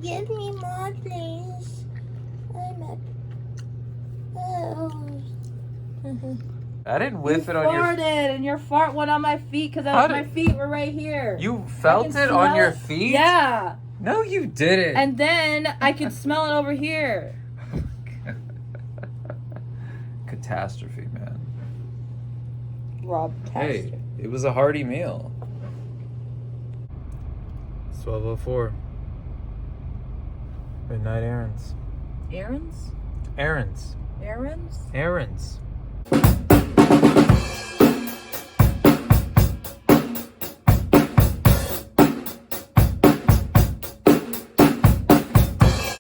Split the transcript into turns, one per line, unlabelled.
Give me more, please. I'm a... Oh.
I didn't whiff it on your...
You farted, and your fart went on my feet because my feet were right here.
You felt it on your feet?
Yeah.
No, you didn't.
And then I could smell it over here.
Catastrophe, man.
Rob.
Hey, it was a hearty meal. It's 12:04. Midnight errands.
Errands?
Errands.
Errands?
Errands.